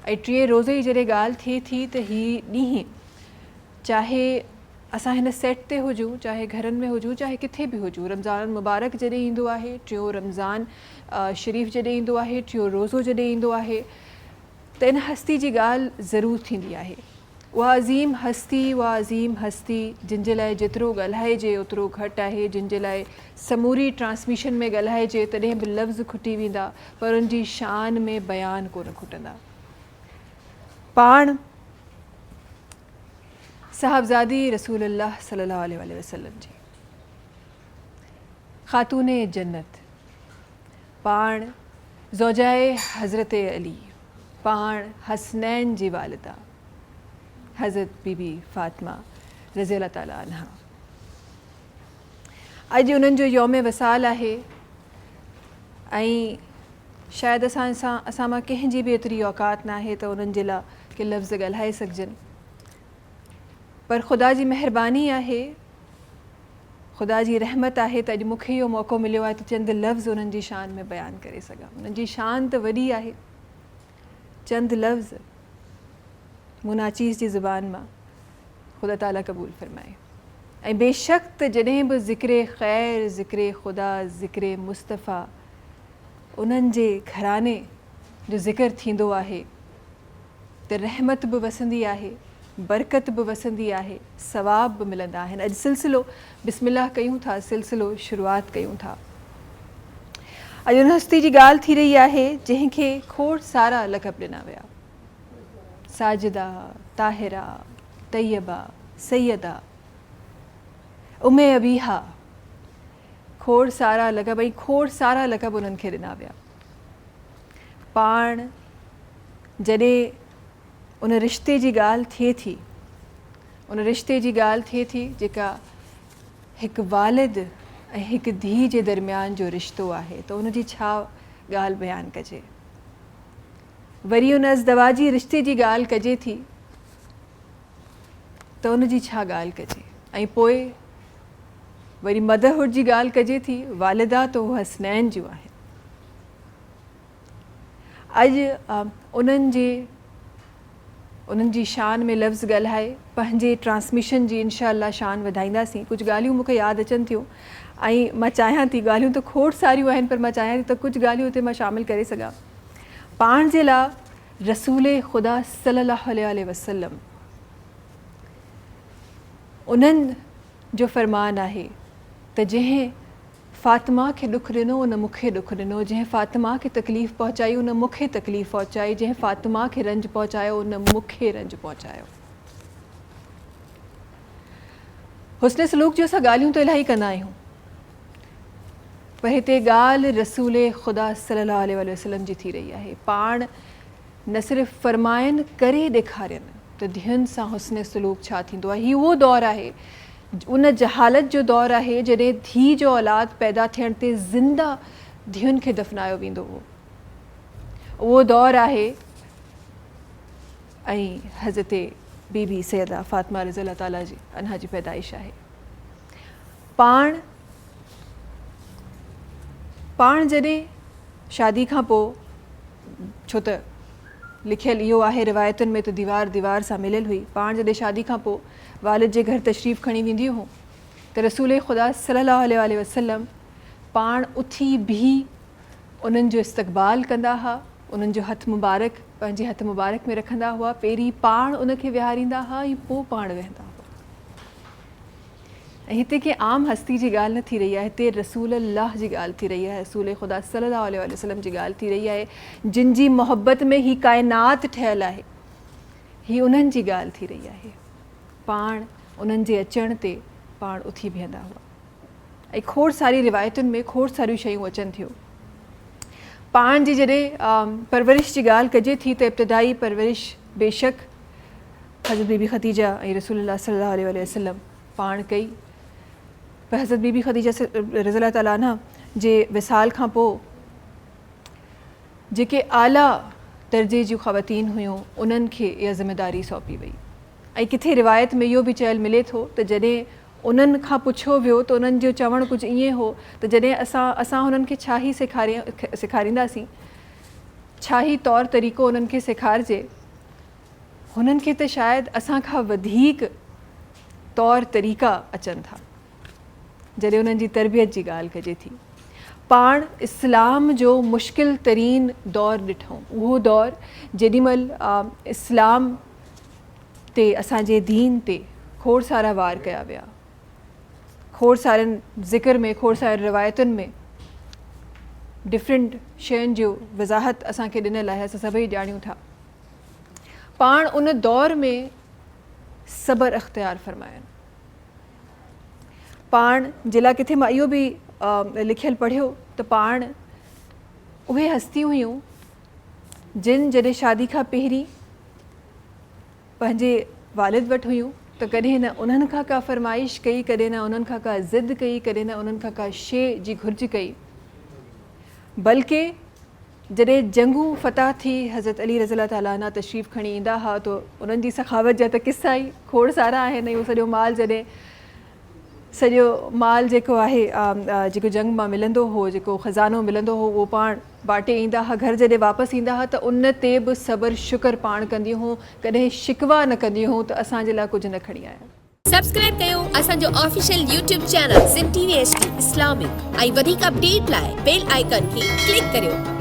ऐं टे रोज़े जी जॾहिं ॻाल्हि थिए थी त हीअ ॾींहुं चाहे असां हिन सेट ते हुजूं, चाहे घरनि में हुजूं, चाहे किथे बि हुजूं, रमज़ान मुबारक जॾहिं ईंदो आहे, टियों रमज़ान शरीफ़ जॾहिं ईंदो आहे, टियों रोज़ो जॾहिं ईंदो आहे, त इन हस्ती जी ॻाल्हि ज़रूरु थींदी आहे। उहा अज़ीम हस्ती जिन जे लाइ जेतिरो ॻाल्हाइजे ओतिरो घटि आहे, जिन जे लाइ समूरी ट्रांसमिशन में ॻाल्हाइजे तॾहिं बि लफ़्ज़ खुटी वेंदा, पर उन जी शान में बयान कोन खुटंदा। पाण साहबज़ादी रसूलुल्लाह सल्लल्लाहु अलैहि वसल्लम जी ख़ातूने जन्नत, पाण ज़ौजाए हज़रत अली, पाण हसनैन जी वालिदा हज़रत बीबी फ़ातिमा रज़ी अल्लाह ताला अन्हा। अॼु उन्हनि जो यौम वसाल आहे ऐं शायदि असां मां कंहिंजी बि एतिरी औकात न आहे त उन्हनि जे लाइ के लफ़्ज़ ॻाल्हाए सघजनि, पर ख़ुदा जी महिरबानी आहे, ख़ुदा जी रहमत आहे त अॼु मूंखे इहो मौक़ो मिलियो आहे त चंद लफ़्ज़ उन्हनि जी शान में बयानु करे सघां। उन्हनि जी शान त वॾी आहे, चंद लफ़्ज़ मूं नाचीज़ जी ज़ुबान मां ख़ुदा ताला क़बूल फ़रमाए। ऐं बेशक त जॾहिं बि ज़िक्र ख़ैर, ज़िक्र ख़ुदा, ज़िक्र मुस्तफ़ा, उन्हनि जे घराने जो ज़िक्र थींदो आहे त रहमत बि वसंदी आहे, बरकत बि वसंदी आहे, सवाब बि मिलंदा आहिनि। अॼु सिलसिलो बिस्मिल्लाह कयूं था, सिलसिलो शुरूआत कयूं था। अॼु उन हस्ती जी ॻाल्हि थी रही आहे जंहिंखे खोड़ सारा लक़ब ॾिना विया, साजिदा, ताहिरा, तैयबा, सैयदा, उम्मे अबीहा, खोड़ सारा लक़ब ऐं खोड़ सारा लक़ब उन्हनि खे ॾिना विया। पाण जॾहिं उन रिश्ते जी ॻाल्हि थिए थी, उन रिश्ते जी ॻाल्हि थिए थी जेका हिकु वालिद ऐं हिकु धीउ जे दरमियान जो रिश्तो आहे, त उन जी छा ॻाल्हि बयानु कजे। वरी उन अज़दवाजी रिश्ते जी ॻाल्हि कजे थी त उन जी छा ॻाल्हि कजे। ऐं पोइ वरी मदरहुड जी ॻाल्हि कजे थी, वालिदा त उहे हसनैन जूं आहिनि। अॼु उन्हनि जी शान में लफ़्ज़ ॻाल्हाए पंहिंजे ट्रांसमिशन जी इंशाअल्लाह शान वधाईंदासीं। कुझु ॻाल्हियूं मूंखे यादि अचनि थियूं ऐं मां चाहियां थी, ॻाल्हियूं त खोड़ सारियूं आहिनि, पर मां चाहियां थी त कुझु ॻाल्हियूं हुते मां शामिलु करे सघां। पाण जे लाइ रसूल ख़ुदा सल्लल्लाहु अलैहि वसल्लम उन्हनि जो फ़रमान आहे त जंहिं फ़ातिमा खे ॾुखु ॾिनो उन मूंखे ॾुखु ॾिनो, जंहिं फ़ातिमा खे तकलीफ़ पहुचाई उन मूंखे तकलीफ़ पहुचाई, जंहिं फ़ातिमा खे रंज पहुचायो उन मूंखे रंज पहुचायो। हुस्न सलूक जो असां ॻाल्हियूं त इलाही कंदा आहियूं, पर हिते ॻाल्हि रसूल ख़ुदा सल्लल्लाहु अलैहि वसल्लम जी थी रही आहे। पाण न सिर्फ़ु फ़रमाइनि करे ॾेखारियनि त धीअनि सां हुस्न सलूक छा थींदो आहे। हीउ उहो दौरु आहे, उन जहालत जो दौरु आहे जॾहिं धीउ जो औलाद पैदा थियण ते ज़िंदा धीअनि खे दफ़नायो वेंदो हो। उहो दौरु आहे ऐं हज़रत बीबी सैयदा फ़ातिमा रज़ी अल्लाह ताला जी अन्हा जी पैदाइश आहे। पाण जॾहिं शादी खां पोइ, छो त लिखियलु इहो आहे रिवायतुनि में त दीवार दीवार सां मिलियलु हुई, पाण जॾहिं शादी खां पोइ वालिद जे घर तशरीफ़ खणी वेंदियूं हुयूं त रसूल ख़ुदा सल्लल्लाहु अलैहि वसल्लम पाण उथी बीही उन्हनि जो इस्तक़बाल कंदा हुआ, उन्हनि जो हथु मुबारक पंहिंजे हथु मुबारक में रखंदा हुआ, पहिरीं पाण उनखे विहारींदा हुआ ऐं पोइ पाण वेहंदा हुआ। ऐं हिते के आम हस्ती जी ॻाल्हि न थी रही आहे, हिते रसूल अल्लाह जी ॻाल्हि थी रही आहे, रसूल ख़ुदा सल्लल्लाहु अलैहि वसल्लम जी ॻाल्हि थी रही आहे, जिन जी मोहब्बत में ही काइनात ठहियलु आहे। ही उन्हनि जी ॻाल्हि थी रही आहे। पाण उन्हनि जे अचण ते पाण उथी बीहंदा हुआ ऐं खोड़ सारी रिवायतुनि में खोड़ सारियूं शयूं अचनि थियूं। पाण जी जॾहिं परवरिश जी ॻाल्हि कजे थी त इब्तिदाई परवरिश बेशक हज़रत बीबी ख़दीजा ऐं रसूलुल्लाह सल्लल्लाहु अलैहि वसल्लम पाण कई, पर हज़रत बीबी ख़दीजा रज़ी अल्लाह ताला अन्हा जे विसाल खां पोइ जेके आला दर्जे जूं ख़वातीन हुयूं उन्हनि खे इहा ज़िमेदारी सौंपी वई। ऐं किथे रिवायत में इहो बि चयल मिले थो त जॾहिं उन्हनि खां पुछियो वियो त उन्हनि जो चवणु कुझु ईअं हो त जॾहिं असां हुननि खे छा ई सेखारींदासीं, छा ई तौर तरीक़ो उन्हनि खे सेखारिजे, हुननि खे त शायदि असां खां वधीक तौर तरीक़ा अचनि था जॾहिं उन्हनि जी तरबियत जी ॻाल्हि कजे थी। पाण इस्लाम जो मुश्किल तरीन दौरु ॾिठूं, उहो दौरु जेॾीमहिल इस्लाम ते असांजे दीन ते खोड़ सारा वार कया विया, खोड़ सारनि ज़िक्र में, खोड़ सारनि रिवायतुनि में डिफरेंट शयुनि जो वज़ाहत असांखे ॾिनल आहे, असां सभई ॼाणियूं था। पाण उन दौर में सबर अख़्तियार फ़रमायनि। पाण जे लाइ किथे मां इहो बि लिखियलु पढ़ियो त पाण उहे हस्तियूं हुयूं जिन जॾहिं शादी खां पहिरीं पंहिंजे वालिद वटि हुयूं त कॾहिं न उन्हनि खां का फ़रमाइश कई, कॾहिं न उन्हनि खां का ज़िद कई, कॾहिं न उन्हनि खां का शइ जी घुर्ज कई, बल्कि जॾहिं जंगूं फ़तह थी हज़रत अली रज़ी अल्लाह ताला अन्हु तशरीफ़ खणी ईंदा हुआ त उन्हनि जी सखावत जा त किस्सा ई खोड़ सारा आहिनि। उहो सॼो माल जेको आहे जेको जंग मां मिलंदो हो, जेको ख़ज़ानो मिलंदो हो, उहो पाण बाटे ईंदा हुआ, घर जॾहिं वापसि ईंदा हुआ त उन ते बि सबर शुक्र पाण कंदियूं हुयूं, कॾहिं शिकवा न कंदियूं हुयूं त असांजे लाइ कुझु न खणी आया। सब्सक्राइब कयो असांजो official YouTube channel SIM TV HD Islamic ऐं वधीक अपडेट लाइ बेल आइकन खे क्लिक करियो।